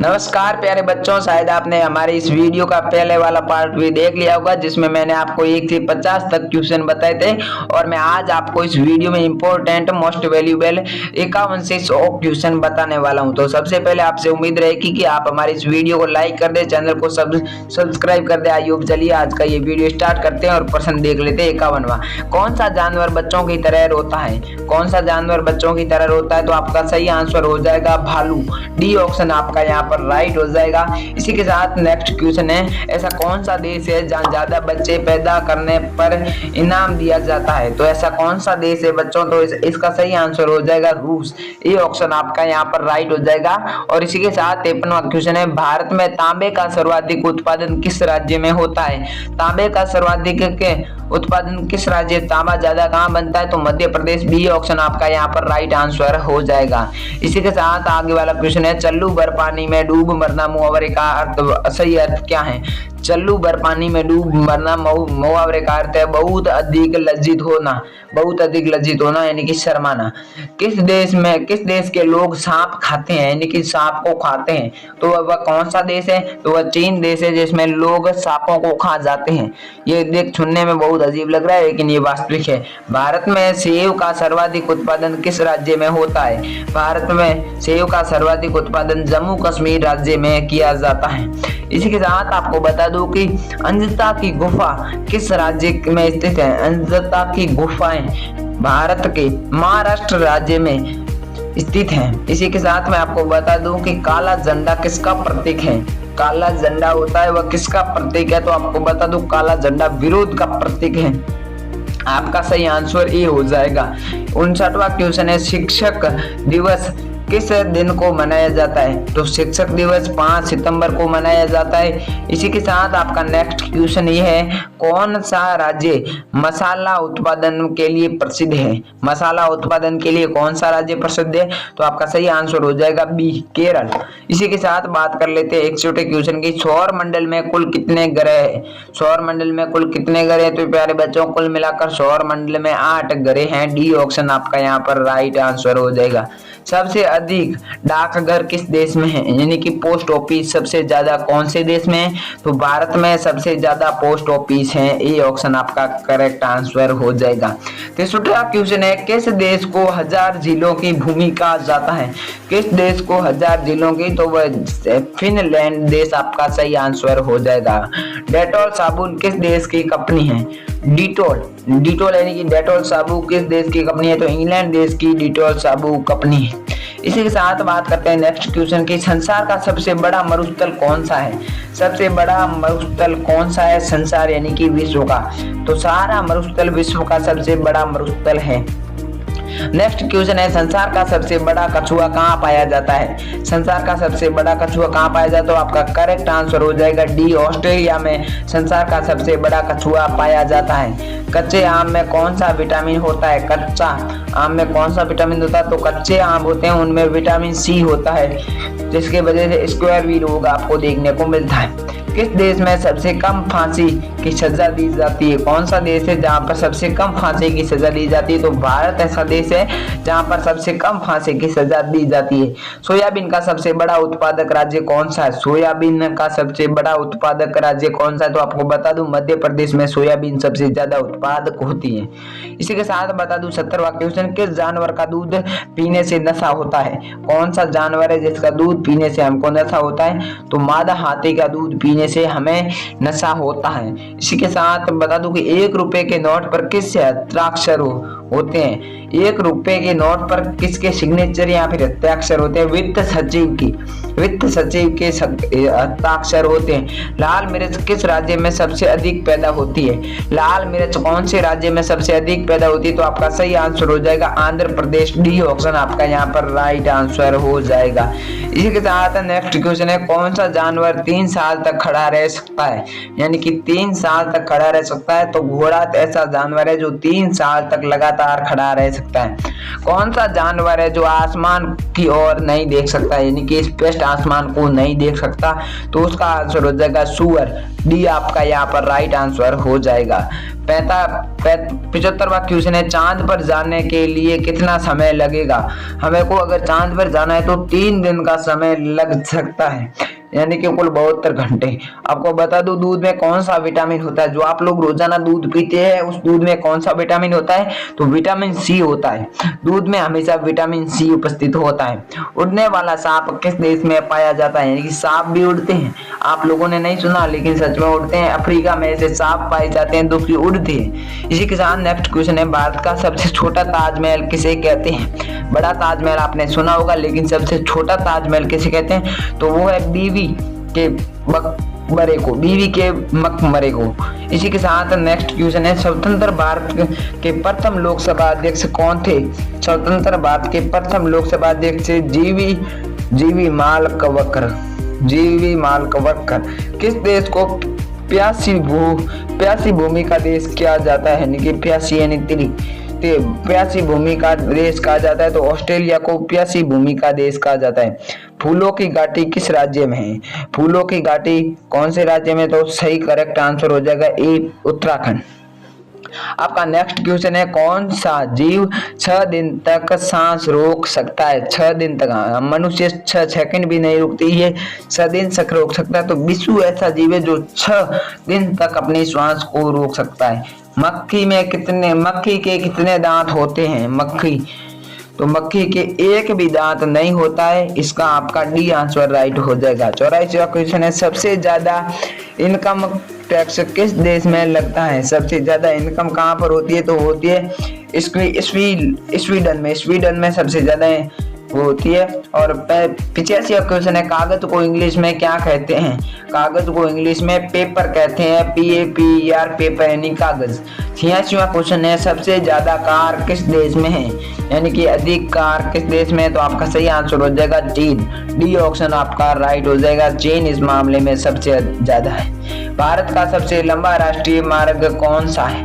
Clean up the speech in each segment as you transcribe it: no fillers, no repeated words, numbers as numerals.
नमस्कार प्यारे बच्चों, शायद आपने हमारे इस वीडियो का पहले वाला पार्ट भी देख लिया होगा जिसमें मैंने आपको 1 से 50 तक क्वेश्चन बताए थे। और मैं आज आपको इस वीडियो में इंपॉर्टेंट मोस्ट वैल्यूएबल 51 से 100 क्वेश्चन बताने वाला हूं। तो सबसे पहले आपसे उम्मीद रहेगी कि आप हमारे इस वीडियो को लाइक कर दे, चैनल को सब्सक्राइब कर दे। आइए चलिए आज का ये वीडियो स्टार्ट करते हैं और प्रश्न देख लेते हैं। 51वां, कौन सा जानवर बच्चों की तरह रोता है? कौन सा जानवर बच्चों की तरह रोता है? तो आपका सही आंसर हो जाएगा भालू। डी ऑप्शन आपका यहाँ पर राइट हो जाएगा। इसी के साथ नेक्स्ट क्वेश्चन है, ऐसा कौन सा देश है जहाँ ज्यादा बच्चे पैदा करने पर इनाम दिया जाता है? तो ऐसा कौन सा देश है बच्चों? तो इसका सही आंसर हो जाएगा रूस। ये ऑप्शन आपका यहाँ पर राइट हो जाएगा। और इसी के साथ 53वां क्वेश्चन है, भारत में तांबे का सर्वाधिक उत्पादन किस राज्य में होता है? तांबे का सर्वाधिक उत्पादन किस राज्य, तांबा ज्यादा कहाँ बनता है? तो मध्य प्रदेश। बी ऑप्शन आपका यहाँ पर राइट आंसर हो जाएगा। इसी के साथ आगे वाला क्वेश्चन है, चल्लू भर पानी में डूब मरना मुहावरे का अर्थ, सही अर्थ क्या है? चल्लू भर पानी में डूब मरना मुहावरे का अर्थ है बहुत अधिक लज्जित होना। बहुत अधिक लज्जित होना यानी कि शर्माना। किस देश के लोग सांप खाते हैं यानी कि सांप को खाते हैं? तो वह कौन सा देश है? तो वह चीन देश है जिसमें लोग सांपों को खा जाते हैं। ये देख सुनने में बहुत अजीब लग रहा है लेकिन ये वास्तविक है। भारत में सेब का सर्वाधिक उत्पादन किस राज्य में होता है? भारत में सेब का सर्वाधिक उत्पादन जम्मू कश्मीर राज्य में किया जाता है। इसी के साथ आपको बता दूं कि अंजता की गुफा किस राज्य में स्थित है? अंजता की गुफाएं भारत के महाराष्ट्र राज्य में स्थित हैं। इसी के साथ मैं आपको बता दूं कि काला झंडा किसका प्रतीक है? काला झंडा होता है वह किसका प्रतीक है? तो आपको बता दूं काला झंडा विरोध का प्रतीक है। आपका सही आंसर ए हो जाएगा। 59वां क्वेश्चन है, शिक्षक दिवस किस दिन को मनाया जाता है? तो शिक्षक दिवस 5 सितंबर को मनाया जाता है। इसी के साथ आपका नेक्स्ट क्वेश्चन ये है, कौन सा राज्य मसाला उत्पादन के लिए प्रसिद्ध है? मसाला उत्पादन के लिए कौन सा राज्य प्रसिद्ध है? तो आपका सही आंसर हो जाएगा बी केरल। इसी के साथ बात कर लेते हैं एक छोटे क्वेश्चन की, सौर मंडल में कुल कितने ग्रह है? सौर मंडल में कुल कितने ग्रह हैं? तो प्यारे बच्चों कुल मिलाकर सौर मंडल में 8 ग्रह हैं। डी ऑप्शन आपका यहाँ पर राइट आंसर हो जाएगा। सबसे अधिक डाकघर किस देश में है यानी कि पोस्ट ऑफिस सबसे ज्यादा कौन से देश में है? तो भारत में सबसे ज्यादा पोस्ट ऑफिस है। ये ऑप्शन आपका करेक्ट आंसर हो जाएगा। 63वां क्वेश्चन है, किस देश को 1000 जिलों की भूमि कहा जाता है? किस देश को 1000 जिलों की? तो वह फिनलैंड देश आपका सही आंसर हो जाएगा। डेटॉल साबुन किस देश की कंपनी है? डिटोल यानी कि डेटॉल साबुन किस देश की कंपनी है? तो इंग्लैंड देश की डिटॉल साबुन कंपनी है। इसी के साथ बात करते हैं नेक्स्ट क्वेश्चन की, संसार का सबसे बड़ा मरुस्थल कौन सा है? सबसे बड़ा मरुस्थल कौन सा है संसार यानी कि विश्व का? तो सारा मरुस्थल विश्व का सबसे बड़ा मरुस्थल है। नेक्स्ट क्वेश्चन है, संसार का सबसे बड़ा कछुआ कहाँ पाया जाता है? संसार का सबसे बड़ा कछुआ कहाँ पाया जाता है? तो आपका करेक्ट आंसर हो जाएगा डी, ऑस्ट्रेलिया में संसार का सबसे बड़ा कछुआ पाया जाता है। कच्चे आम में कौन सा विटामिन होता है? कच्चा आम में कौन सा विटामिन होता है? तो कच्चे आम होते हैं उनमें विटामिन सी होता है जिसके वजह से स्क्वायर व्हील रोग आपको देखने को मिलता है। किस देश में सबसे कम फांसी की सजा दी जाती है? कौन सा देश है जहाँ पर सबसे कम फांसी की सजा दी जाती है? तो भारत ऐसा देश है जहाँ पर सबसे कम फांसी की सजा दी जाती है। सोयाबीन का सबसे बड़ा उत्पादक राज्य कौन सा है? सोयाबीन का सबसे बड़ा उत्पादक राज्य कौन सा है? तो आपको बता दूं मध्य प्रदेश में सोयाबीन सबसे ज्यादा उत्पादक होती है। इसी के साथ बता दूं 70वां क्वेश्चन, किस जानवर का दूध पीने से नशा होता है? कौन सा जानवर है जिसका दूध पीने से हमको नशा होता है? तो मादा हाथी का दूध पीने से हमें नशा होता है। इसी के साथ बता दूं कि 1 रुपए के नोट पर किस हस्ताक्षर होते हैं? 1 रुपए के नोट पर किसके सिग्नेचर या फिर हस्ताक्षर होते हैं? वित्त सचिव के हस्ताक्षर होते हैं। लाल मिर्च किस राज्य में सबसे अधिक पैदा होती है? लाल मिर्च कौन से राज्य में सबसे अधिक पैदा होती है? तो आपका सही आंसर हो जाएगा आंध्र प्रदेश। डी ऑप्शन आपका यहाँ पर राइट आंसर हो जाएगा। इसी के साथ नेक्स्ट क्वेश्चन है, कौन सा जानवर 3 साल तक खड़ा रह सकता है यानी कि 3 साल तक खड़ा रह सकता है? तो घोड़ा ऐसा जानवर है जो 3 साल तक लगातार खड़ा रह सकता है। कौन सा जानवर है जो आसमान की ओर नहीं देख सकता यानी कि स्पष्ट आसमान को नहीं देख सकता, तो उसका आंसर हो जाएगा सूअर। डी आपका यहाँ पर राइट आंसर हो जाएगा। 75वां क्वेश्चन है, चांद पर जाने के लिए कितना समय लगेगा? हमें को अगर चांद पर जाना है तो 3 दिन का समय लग सकता है, यानी कि कुल 72 घंटे। आपको बता दूं दूध में कौन सा विटामिन होता है? जो आप लोग रोजाना दूध पीते हैं उस दूध में कौन सा विटामिन होता है? तो विटामिन सी होता है। दूध में हमेशा विटामिन सी उपस्थित होता है। उड़ने वाला सांप किस देश में पाया जाता है? यानी कि सांप भी उड़ते हैं, आप लोगों ने नहीं सुना लेकिन सच में उड़ते हैं। अफ्रीका में ऐसे सांप पाए जाते हैं जो कि उड़ते हैं। इसी के साथ नेक्स्ट क्वेश्चन है, भारत का सबसे छोटा ताजमहल किसे कहते हैं? बड़ा ताजमहल आपने सुना होगा, लेकिन सबसे छोटा ताजमहल किसे कहते हैं? तो वो है बीवी के मकबरे को, बीवी के मकबरे को। इसी के साथ नेक्स्ट क्वेश्चन है, स्वतंत्र भारत के प्रथम लोकसभा अध्यक्ष कौन थे? स्वतंत्र भारत के प्रथम लोकसभा अध्यक्ष जीवी मालवकर। किस देश को प्यासी भूमि का देश किया जाता है? यानी कि प्यासी यानी प्यासी भूमि का देश कहा जाता है, तो ऑस्ट्रेलिया को प्यासी भूमि का देश कहा जाता है। फूलों की घाटी किस राज्य में है? फूलों की घाटी कौन से राज्य में? तो सही करेक्ट आंसर हो जाएगा ए, उत्तराखंड। आपका नेक्स्ट क्वेश्चन है, कौन सा जीव 6 दिन तक सांस रोक सकता है? 6 दिन तक। मनुष्य 6 सेकंड भी नहीं रुकती है, 6 दिन तक रोक सकता है। तो बिच्छू ऐसा जीव है जो 6 दिन तक अपनी श्वास को रोक सकता है। मक्खी के कितने दांत होते हैं? तो मक्खी के एक भी दांत नहीं होता है। इसका आपका डी आंसर राइट हो जाएगा। 84वां क्वेश्चन है, सबसे ज्यादा इनकम टैक्स किस देश में लगता है? सबसे ज्यादा इनकम कहाँ पर होती है? तो होती है स्वीडन में सबसे ज्यादा वो होती है। और 85वां क्वेश्चन है, कागज को इंग्लिश में क्या कहते हैं? कागज को इंग्लिश में पेपर कहते हैं, PAPER, पेपर यानी कागज। 86वां क्वेश्चन है, सबसे ज्यादा कार किस देश में है? यानी कि अधिक कार किस देश में है? तो आपका सही आंसर हो जाएगा चीन। डी ऑप्शन आपका राइट हो जाएगा, चीन इस मामले में सबसे ज्यादा है। भारत का सबसे लंबा राष्ट्रीय मार्ग कौन सा है?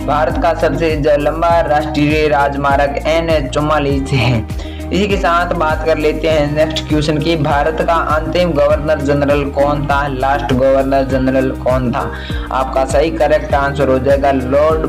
भारत का सबसे लंबा राष्ट्रीय राजमार्ग NH44 है। इसी के साथ बात कर लेते हैं नेक्स्ट क्वेश्चन की, भारत का अंतिम गवर्नर जनरल कौन था? लास्ट गवर्नर जनरल कौन था? आपका सही करेक्ट आंसर हो जाएगा लॉर्ड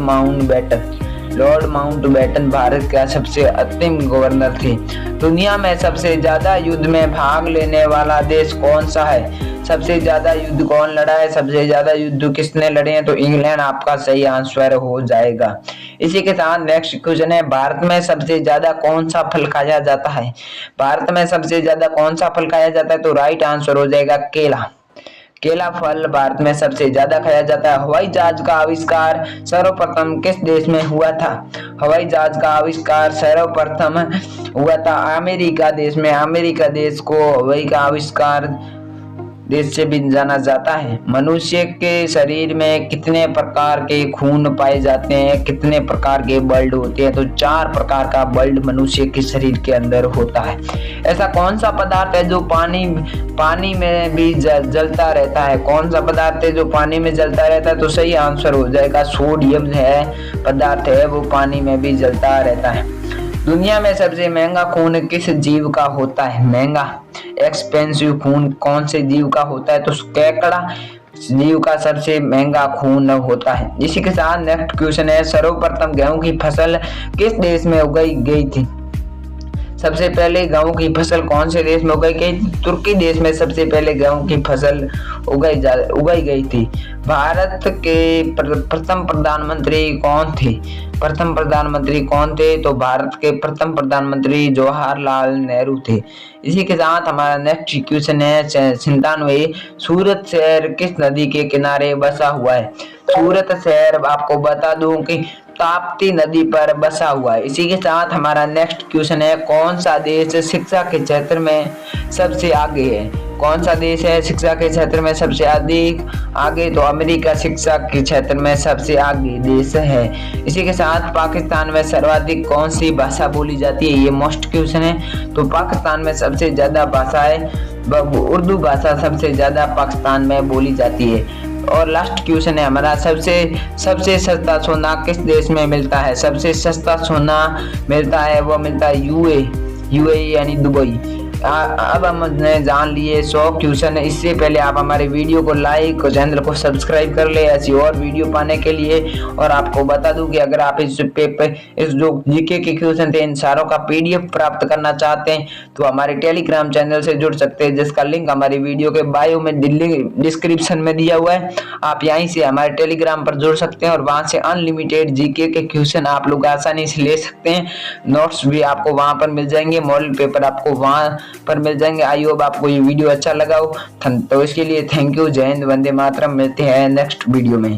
माउंटबेटन भारत का सबसे अंतिम गवर्नर थे। दुनिया में सबसे ज्यादा युद्ध में भाग लेने वाला देश कौन सा है? सबसे ज्यादा युद्ध कौन लड़ा है? सबसे ज्यादा युद्ध किसने लड़े हैं? तो इंग्लैंड आपका सही आंसर हो जाएगा। इसी के साथ नेक्स्ट क्वेश्चन है, भारत में सबसे ज्यादा कौन सा फल खाया जाता है? भारत में सबसे ज्यादा कौन सा फल खाया जाता है? तो राइट आंसर हो जाएगा केला फल भारत में सबसे ज्यादा खाया जाता है। हवाई जहाज का आविष्कार सर्वप्रथम किस देश में हुआ था? हवाई जहाज का आविष्कार सर्वप्रथम हुआ था अमेरिका देश में। अमेरिका देश को हवाई का आविष्कार देश से भी जाना जाता है। मनुष्य के शरीर में कितने प्रकार के खून पाए जाते हैं? कितने प्रकार के ब्लड होते हैं? तो 4 प्रकार का ब्लड मनुष्य के शरीर के अंदर होता है। ऐसा कौन सा पदार्थ है जो पानी में भी जलता रहता है? कौन सा पदार्थ है जो पानी में जलता रहता है? तो सही आंसर हो जाएगा सोडियम है पदार्थ है, वो पानी में भी जलता रहता है। दुनिया में सबसे महंगा खून किस जीव का होता है? महंगा एक्सपेंसिव खून कौन से जीव का होता है? तो केकड़ा जीव का सबसे महंगा खून होता है। इसी के साथ नेक्स्ट क्वेश्चन है, सर्वप्रथम गेहूं की फसल किस देश में उगाई गई थी? सबसे पहले गेहूं की फसल कौन से देश में उगाई गई? तुर्की देश में सबसे पहले गेहूं की फसल उगाई गई थी। भारत के प्रथम प्रधानमंत्री कौन थे? तो भारत के प्रथम प्रधानमंत्री जवाहरलाल नेहरू थे। इसी के साथ हमारा नेक्स्ट क्वेश्चन है 97, सूरत शहर किस नदी के किनारे बसा हुआ है? सूरत शहर आपको बता दूं कि ताप्ती नदी पर बसा हुआ है। इसी के साथ हमारा नेक्स्ट क्वेश्चन है, कौन सा देश शिक्षा के क्षेत्र में सबसे आगे है? कौन सा देश है शिक्षा के क्षेत्र में सबसे अधिक आगे? तो अमेरिका शिक्षा के क्षेत्र में सबसे आगे देश है। इसी के साथ पाकिस्तान में सर्वाधिक कौन सी भाषा बोली जाती है? ये मोस्ट क्वेश्चन है। तो पाकिस्तान में सबसे ज्यादा भाषाएं उर्दू भाषा सबसे ज्यादा पाकिस्तान में बोली जाती है। और लास्ट क्वेश्चन है हमारा, सबसे सस्ता सोना किस देश में मिलता है? सबसे सस्ता सोना मिलता है वो मिलता है यूएई यानी दुबई। अब हमने जान लिए 100 क्वेश्चन। इससे पहले आप हमारे वीडियो को लाइक और चैनल को सब्सक्राइब कर ले ऐसी और वीडियो पाने के लिए। और आपको बता दूं कि अगर आप इस जो जीके के क्वेश्चन थे इन सारों का PDF प्राप्त करना चाहते हैं तो हमारे टेलीग्राम चैनल से जुड़ सकते हैं, जिसका लिंक हमारी वीडियो के बायो में डिस्क्रिप्शन में दिया हुआ है। आप यहीं से हमारे टेलीग्राम पर जुड़ सकते हैं और वहां से अनलिमिटेड जीके के क्वेश्चन आप लोग आसानी से ले सकते हैं। नोट्स भी आपको वहां पर मिल जाएंगे, मॉडल पेपर आपको वहां पर मिल जाएंगे। आई होप आपको ये वीडियो अच्छा लगा हो। तो इसके लिए थैंक यू। जय हिंद, वंदे मातरम। मिलते हैं नेक्स्ट वीडियो में।